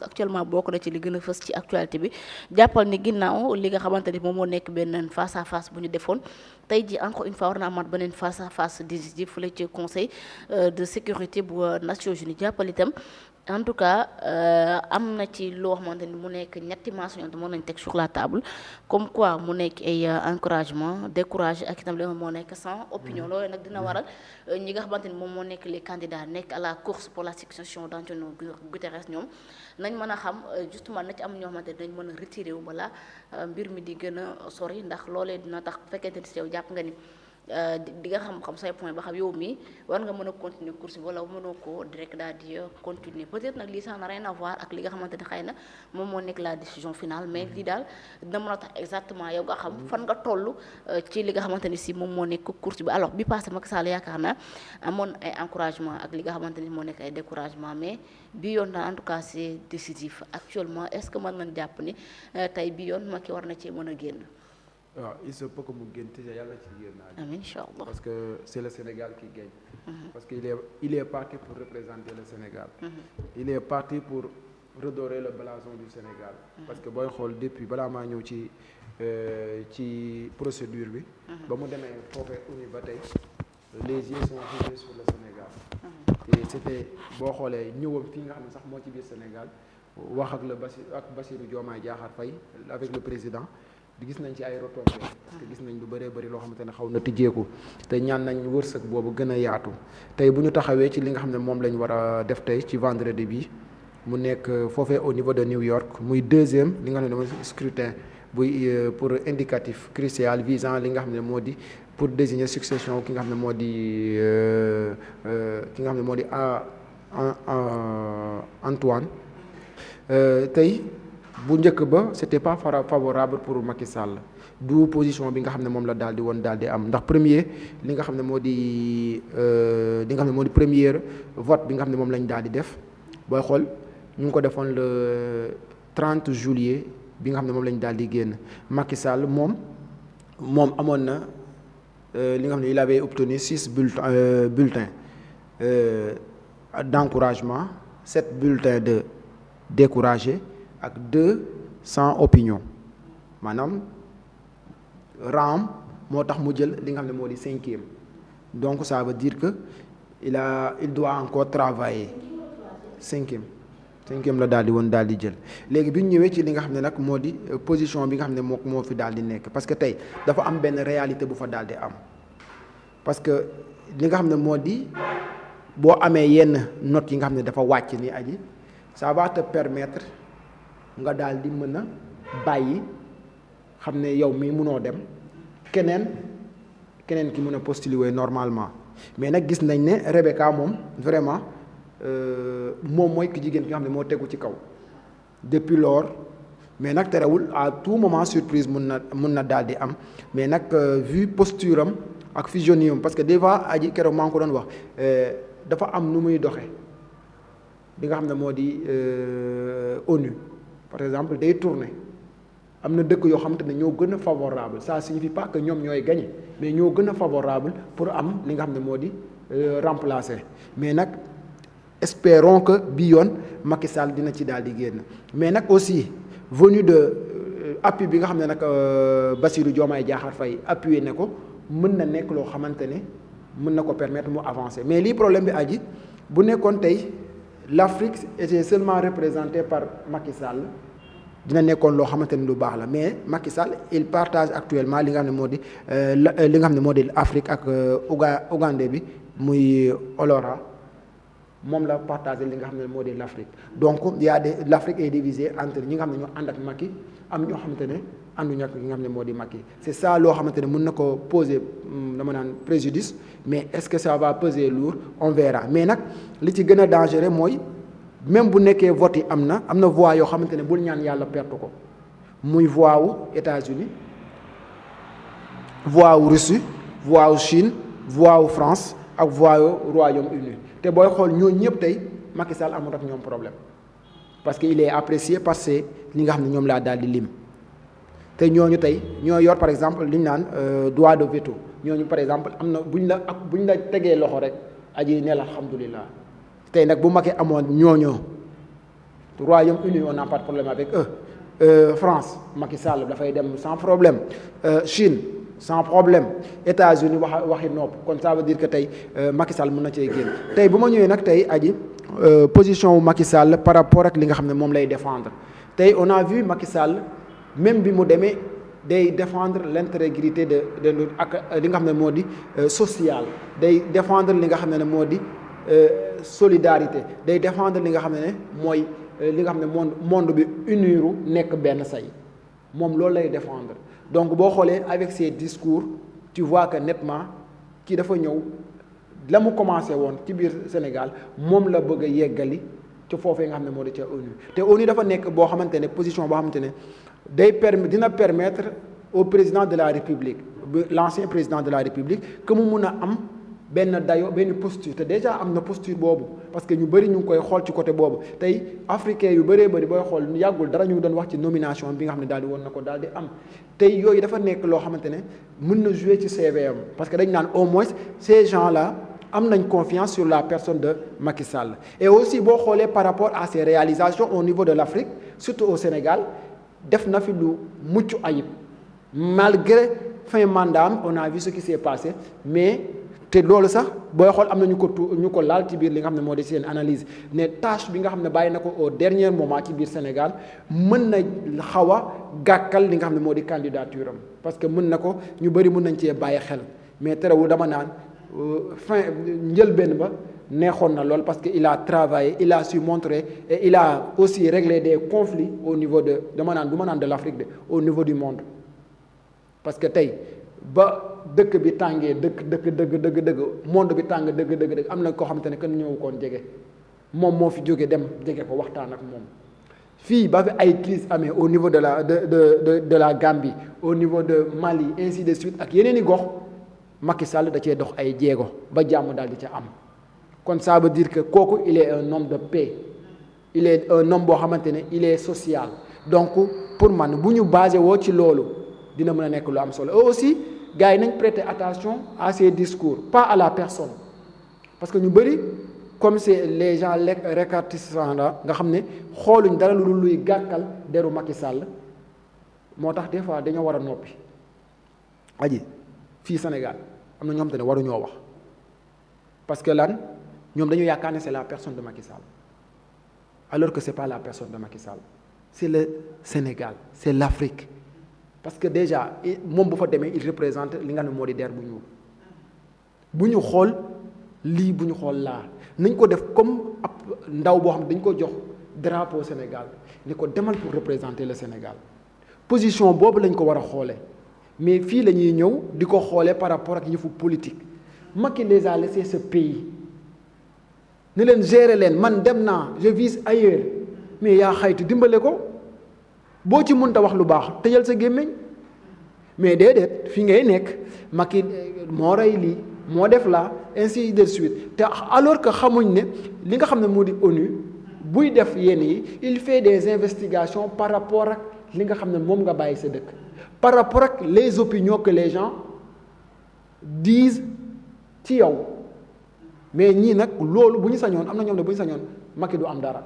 actuellement bokk na ci li gën a fës ci actualité bi jàppal ni ginnaaw li nga xamante ni moom moo nekk benn face à face bu ñu defoon tey ji encore une fois war na amaat beneen face à face décisif fële ci conseil de sécurité bu Nations Unies jàppal itam en tout cas am na ci loo xamante ni mu nekk ñetti mentions yoo mën nañ teg sur la table comme quoi mu nekk ay encouragement découragé ak itam li moo nekk sans opinion loolu nag dina waral ñi nga xamante ni moom moo nekk les candidats nekk à la course pour la succession d'Antonio Guterres ñoom nañ mën a xam justement na ci am ñoo xamante ne dañ mën a retiré wu balaa mbir mi di gën a sori ndax loolee dina tax bu fekkente ni si yow jàpp nga ni di nga xam say point ba xam yow mii war nga mën a continuer course bi wala mënoo ko direct daal di continuer peut-être nag lii ça n'a rien à voir ak li nga xamante ne xëy na moom moo nekk la décision finale mais lii daal dina mën a tax exactement yow nga xam fan nga toll ci li nga xamante ni si moom moo nekk course bi alors bi passé Macky Sall yaakaar naa amoon ay encouragement ak li nga xamante ni moo nekk ay découragement mais bi yoon daal en tout cas c'est décisif actuellement est-ce que mën nañ jàpp ni tey bi yoon Macky war na cee mën a génn. waaw il se peut que mu génn te yàlla ci génn. amiin incha allah parce que c'est le Sénégal qui gagne. parce que il est parti pour représenter le Sénégal. il est parti pour redorer le blason du Sénégal. parce que booy xool depuis balaa maa ñëw ci procédure bi. ba mu demee foofee uni ba tey les yeux sont rivés sur le Sénégal. et c'était boo xoolee ñëwam fii nga xam ne sax moo ci biir Sénégal wax ak Bassirou Diomaye Diakhar Faye avec le président. gis nañ ci ay retombées parce que gis nañ lu bëree bëri loo xamante ne xaw na tijjeeku te ñaan nañ wërsëg boobu gën a yaatu tey bu ñu taxawee ci li nga xam ne moom lañ war a def tey ci vendredi bi mu nekk foofee au niveau de New York muy deuxième li nga xam ne mooy scrutin buy pour indicatif crucial visant li nga xam ne moo di pour désigner succession ki nga xam ne moo di Antoine tey. bu njëkk ba c'était pas favorable pour Macky Sall du position bi nga xam ne moom la daal di am ndax premier li nga xam ne moo di première vote bi nga xam ne moom lañ daal di def booy xool ñu ngi ko defoon le 30 juillet bi nga xam ne moom lañ daal di génn Macky Sall moom amoon na li nga xam ne il avait obtenu 6 bulletins d'encouragement 7 bulletins de découragé ak 2 sans opinion maanaam raam moo tax mu jël li nga xam ne moo di 5e donc ça veut dire que il doit encore travailler 5e la daal di jël léegi bi ñu ñëwee ci li nga xam ne nag moo di position bi nga xam ne moo fi daal di nekk parce que tey dafa am benn réalité bu fa daal di am parce que li nga xam ne moo di boo amee yenn notes yi nga xam ne dafa wàcc ni aji ça va te permettre nga daal di mën a bàyyi xam ne yow mii mënoo dem keneen ki mën a postuler normalement mais nag gis nañ ne Rebecca moom vraiment moom mooy ki jigéen ki nga xam ne moo tegu ci kaw depuis lors mais nag terewul à tout moment surprise mun na daal di am mais nag vu posture am ak physionomie am parce que des fois aji keroog maa ngi ko doon wax dafa am nu muy doxe bi nga xam ne moo di ONU par exemple day tourner am na dëkk yoo xamante ne ñoo gën a favorable ça signifie pas que ñoom ñooy gagner mais ñoo gën a favorable pour am li nga xam ne moo di remplacer mais nag espérons que bi yoon Macky Sall dina ci daal di génn mais nag aussi venu de appui bi nga xam ne nag Bassirou Diomaye Diakhar Faye appuyé ne ko mën na nekk loo xamante ne mën na ko permettre mu avancer mais lii problème bi aji bu nekkoon tey l'Afrique était seulement représentée par Macky Sall dina nekkoon loo xamante ni lu baax la mais Macky Sall il partage actuellement li nga xam ne moo di li nga xam ne moo di Afrique ak Ougandais bi muy Olora moom la partagé li nga xam ne moo di l'Afrique donc l'Afrique est divisée entre ñi nga xam ne ñoo ànd ak Macky am ñoo xamante ne ànduñu ak ñi nga xam ne moo di Macky c'est ça loo xamante ne mën na ko poser dama naan préjudice mais est-ce que ça va peser lourd on verra mais nag li ci gën a dangereux mooy même bu nekkee vote yi am na voix yoo xamante ne bul ñaan yàlla perte ko muy voix wu États-Unis voix wu Russie voix wu Chine voix wu France ak voix wu Royaume-Uni te booy xool ñoo ñëpp tey Macky Sall amul ak ñoom problème parce que il est apprécié parce que li nga xam ne ñoom laa daal di lim te ñooñu tey ñoo yor par exemple li ñu naan droit de veto ñooñu par exemple am na buñ la tegee loxo rek aji ne la alhamdulilah tey nag bu Macky amoon ñooñoo Royaume-Uni on n'a pas de problème avec eux. France Macky Sall dafay dem sans problème. Chine sans problème. États-Unis waxi nopp kon ça veut dire que tey Macky Sall mën na cee génn tey bu ma ñëwee nag tey aji position wu Macky Sall par rapport ak li nga xam ne moom lay défendre tey on a vu Macky Sall même bi mu demee day défendre l'intégrité de ak li nga xam ne moo di social day défendre li nga xam ne moo di solidarité day défendre li nga xam ne mooy li nga xam ne monde bi uniru nekk benn say moom loolu lay défendre donc boo xoolee avec ses discours tu vois que nettement kii dafa ñëw la mu commencé woon ci biir Sénégal moom la bëgg a yeggali ci foofee nga xam ne moo di ca ONU te ONU dafa nekk boo xamante ne position boo xamante ne dina permettre au président de la République l'ancien président de la République que mu mun a am benn dayo benn posture te déjà am na posture boobu parce que ñu bëri ñu ngi koy xool ci côté boobu tey africain yu bëree bëri booy xool yàggul dara ñu ngi doon wax ci nomination bi nga xam ne daal di woon na ko daal di am tey yooyu dafa nekk loo xamante ne mën na jouer ci CVM parce que dañ naan au moins ces gens là am nañ confiance sur la personne de Macky Sall et aussi boo xoolee par rapport à ses réalisations au niveau de l'Afrique surtout au Sénégal def na fi lu mucc ayib malgré fin mandat am on a vu ce qui s'est passé mais te loolu sax booy xool am na ñu ko laal ci biir li nga xam ne moo di seen analyse ne tâche bi nga xam ne bàyyi na ko au dernier moment ci biir Sénégal mën na xaw a gàkkal li nga xam ne moo di candidature am parce que mën na ko ñu bëri mën nañ cee bàyyi xel mais terewul dama naan njëlbéen ba neexoon na lool parce que il a travaillé il a su montrer et il a aussi réglé des conflits au niveau de dama naan du ma naan de l'Afrique de au niveau du monde parce que tey ba dëkk bi tàngee dëgg monde bi tàng dëgg am na koo xamante ne kenn ñëw koon jege moom moo fi jóge dem jege ko waxtaan ak moom fii ba fi ay crise amee au niveau de la Gambie au niveau de Mali ainsi de suite ak yeneen i gox Macky Sall da cee dox ay jéego ba jàmm daal di ca am kon ça veut dire que kooku il est un homme de paix il est un homme boo xamante ne il est social donc pour man bu ñu basé woo ci loolu dina mën a nekk lu am solo aussi gars yi nañ prêter attention à ces discours pas à la personne parce que ñu bëri comme c'est les gens récartissants la nga xam ne xooluñ dara lu luy gàkkal deru Macky Sall moo tax des fois dañoo war a noppi aji fii Sénégal am na ñoo xam te ne waruñoo wax parce que lan ñoom dañu yaakaar ne c'est la personne de Macky Sall alors que c'est pas la personne de Macky Sall c'est le Sénégal c'est l'Afrique parce que déjà moom bu fa demee il représente li nga xam ne moo di der bu ñuul bu ñu xool lii bu ñu xool laa nañ ko def comme ab ndaw boo xam ne dañ ko jox drapeau Sénégal ni ko demal pour représenter le Sénégal position boobu lañ ko war a xoolee mais fii la ñuy ñëw di ko xoolee par rapport ak yëfu politique Macky les a laissé ce pays ne leen gérer leen man dem naa je vise ailleurs mais yaa xaytu dimbale ko boo ci mënta wax lu baax tëjal sa gémmiñ mais déedéet fi ngay nekk Macky moo rey lii moo def la ainsi de suite te alors que xamuñ ne li nga xam ne moo di ONU buy def yenn yi il fait des investigations par rapport ak li nga xam ne moom nga bàyyi sa dëkk par rapport ak les opinions que les gens disent ci yow mais ñii nag loolu bu ñu sañoon am na ñoom ne bu ñu sañoon Macky du am dara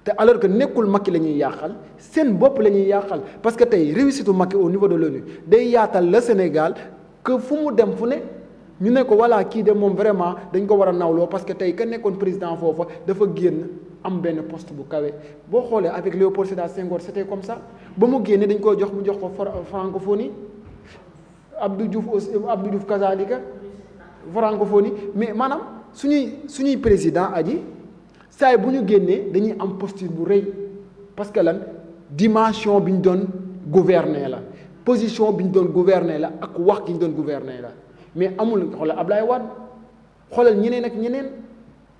te alors que nekkul Macky la ñuy yàqal seen bopp la ñuy yàqal parce que tey réussite Macky au niveau de l'ONU day yaatal le Sénégal que fu mu dem fu ne ñu ne ko voilà kii de moom vraiment dañ ko war a nawloo parce que tey ka nekkoon président foofa dafa génn am benn poste bu kawe boo xoolee avec Léopold Sédar Senghor c'était comme ça ba mu génne dañ koy jox mu jox ko francophonie Abdou Diouf kazalika francophonie mais maanaam suñuy président aji saay bu ñu génnee dañuy am posture bu rëy parce que lan dimension bi ñu doon gouverner la position bi ñu doon gouverner la ak wax gi ñu doon gouverner la mais amul xoolal Ablaye Wade xoolal ñeneen ak ñeneen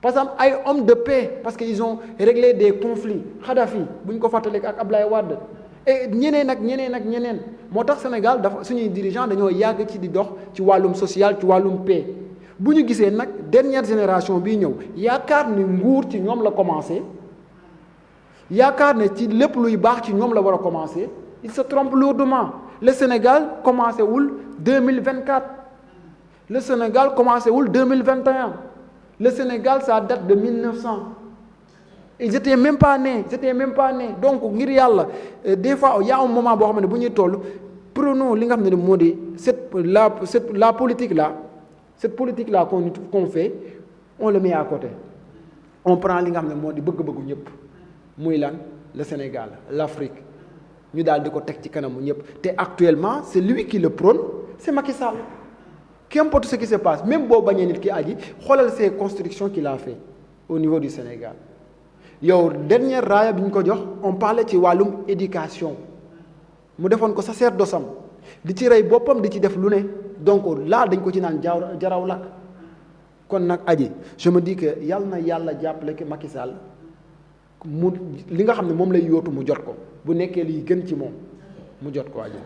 par exemple ay hommes de paix parce que ils ont réglé des conflits Kadhafi bu ñu ko fàttaleek ak Ablaye Wade et ñeneen ak ñeneen moo tax Sénégal dafa suñuy dirigeants dañoo yàgg ci di dox ci wàllum social ci wàllum paix bu ñu gisee nag dernière génération bii ñëw yaakaar ne nguur ci ñoom la commencé yaakaar ne ci lépp luy baax ci ñoom la war a commencé il se trompe lourdement le Sénégal commencé wul 2024 le Sénégal commencé wul 2021 le Sénégal ça date de 1900 ils étaient même pas nés donc ngir yàlla des fois y a un moment boo xam ne bu ñuy toll prenons li nga xam ne moo di la politique là qu'on fait on le met à côté on prend li nga xam ne moo di bëgg-bëggu ñëpp muy lan le Sénégal l'Afrique ñu daal di ko teg ci kanamu ñëpp te actuellement c'est lui qui le prône c'est Macky Sall qu'importe ce qui se passe même boo bañee nit ki aji xoolal ces constructions qu'il a fait au niveau du Sénégal yow dernière raaya bi ñu ko jox on parlait ci wàllum éducation mu defoon ko sacerdoce am di ci rey boppam di ci def lu ne donc là dañ ko ci naan jaraw lakk kon nag aji je me dis que yal na yàlla jàppale que Macky Sall mu li nga xam ne moom lay yóotu mu jot ko bu nekkee liy gën ci moom mu jot ko aji